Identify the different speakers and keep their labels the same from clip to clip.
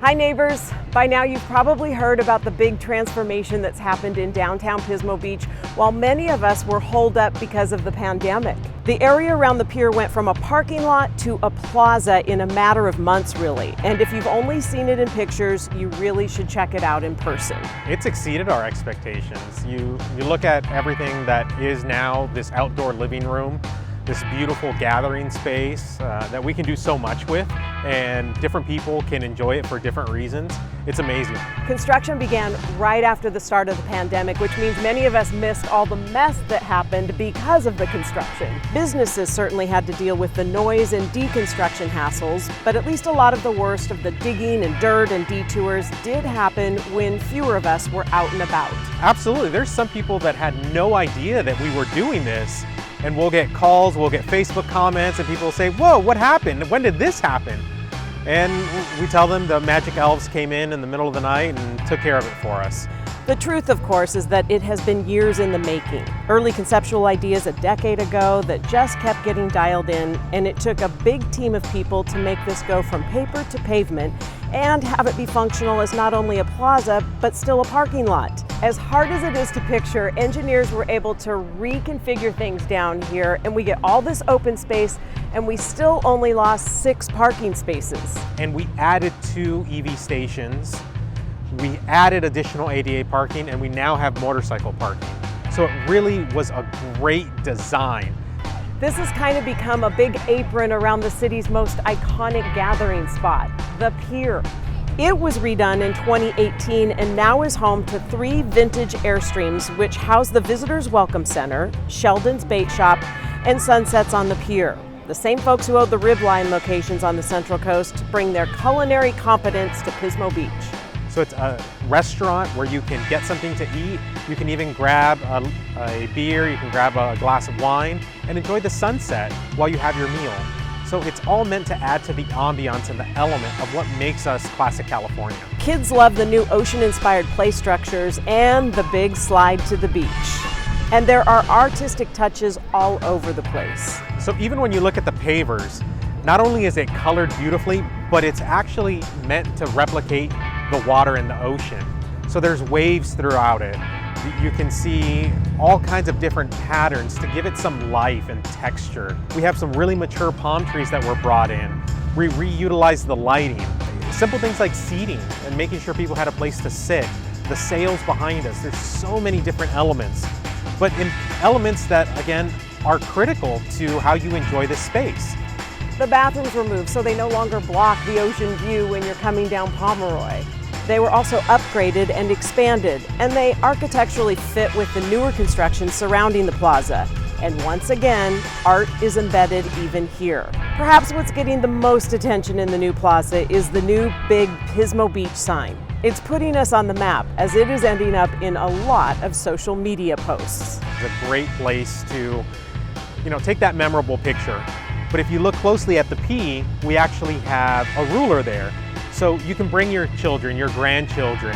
Speaker 1: Hi neighbors! By now you've probably heard about the big transformation that's happened in downtown Pismo Beach, while many of us were holed up because of the pandemic. The area around the pier went from a parking lot to a plaza in a matter of months, really. And if you've only seen it in pictures, you really should check it out in person.
Speaker 2: It's exceeded our expectations. You look at everything that is now this outdoor living room, this beautiful gathering space that we can do so much with, and different people can enjoy it for different reasons. It's amazing.
Speaker 1: Construction began right after the start of the pandemic, which means many of us missed all the mess that happened because of the construction. Businesses certainly had to deal with the noise and deconstruction hassles, but at least a lot of the worst of the digging and dirt and detours did happen when fewer of us were out and about.
Speaker 2: Absolutely. There's some people that had no idea that we were doing this. And we'll get calls, we'll get Facebook comments, and people will say, whoa, what happened? When did this happen? And we tell them the magic elves came in the middle of the night and took care of it for us.
Speaker 1: The truth, of course, is that it has been years in the making. Early conceptual ideas a decade ago that just kept getting dialed in, and it took a big team of people to make this go from paper to pavement and have it be functional as not only a plaza, but still a parking lot. As hard as it is to picture, engineers were able to reconfigure things down here, and we get all this open space, and we still only lost 6 parking spaces.
Speaker 2: And we added 2 EV stations. We added additional ADA parking, and we now have motorcycle parking. So it really was a great design.
Speaker 1: This has kind of become a big apron around the city's most iconic gathering spot, the pier. It was redone in 2018 and now is home to 3 vintage Airstreams, which house the Visitors Welcome Center, Sheldon's Bait Shop, and Sunsets on the Pier. The same folks who own the ribline locations on the Central Coast bring their culinary competence to Pismo Beach.
Speaker 2: So it's a restaurant where you can get something to eat. You can even grab a beer, you can grab a glass of wine and enjoy the sunset while you have your meal. So it's all meant to add to the ambiance and the element of what makes us classic California.
Speaker 1: Kids love the new ocean-inspired play structures and the big slide to the beach. And there are artistic touches all over the place.
Speaker 2: So even when you look at the pavers, not only is it colored beautifully, but it's actually meant to replicate the water in the ocean. So there's waves throughout it. You can see all kinds of different patterns to give it some life and texture. We have some really mature palm trees that were brought in. We reutilize the lighting. Simple things like seating and making sure people had a place to sit. The sails behind us, there's so many different elements. But in elements that, again, are critical to how you enjoy this space.
Speaker 1: The bathrooms were moved so they no longer block the ocean view when you're coming down Pomeroy. They were also upgraded and expanded, and they architecturally fit with the newer construction surrounding the plaza. And once again, art is embedded even here. Perhaps what's getting the most attention in the new plaza is the new big Pismo Beach sign. It's putting us on the map as it is ending up in a lot of social media posts.
Speaker 2: It's a great place to, take that memorable picture. But if you look closely at the P, we actually have a ruler there. So you can bring your children, your grandchildren,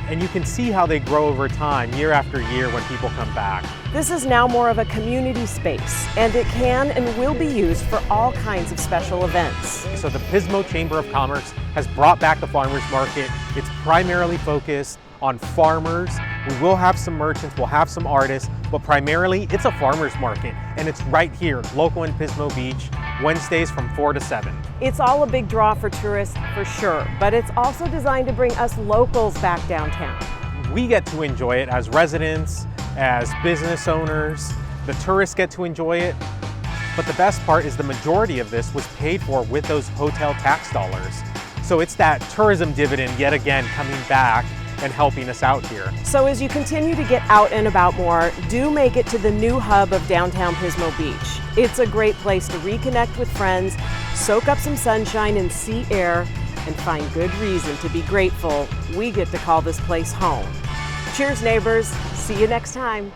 Speaker 2: and you can see how they grow over time, year after year, when people come back.
Speaker 1: This is now more of a community space, and it can and will be used for all kinds of special events.
Speaker 2: So the Pismo Chamber of Commerce has brought back the farmers market. It's primarily focused on farmers. We will have some merchants, we'll have some artists, but primarily it's a farmers market, and it's right here, local in Pismo Beach, Wednesdays from 4 to 7.
Speaker 1: It's all a big draw for tourists, for sure, but it's also designed to bring us locals back downtown.
Speaker 2: We get to enjoy it as residents, as business owners. The tourists get to enjoy it, but the best part is the majority of this was paid for with those hotel tax dollars. So it's that tourism dividend yet again coming back and helping us out here.
Speaker 1: So as you continue to get out and about more, do make it to the new hub of downtown Pismo Beach. It's a great place to reconnect with friends, soak up some sunshine and sea air, and find good reason to be grateful we get to call this place home. Cheers, neighbors. See you next time.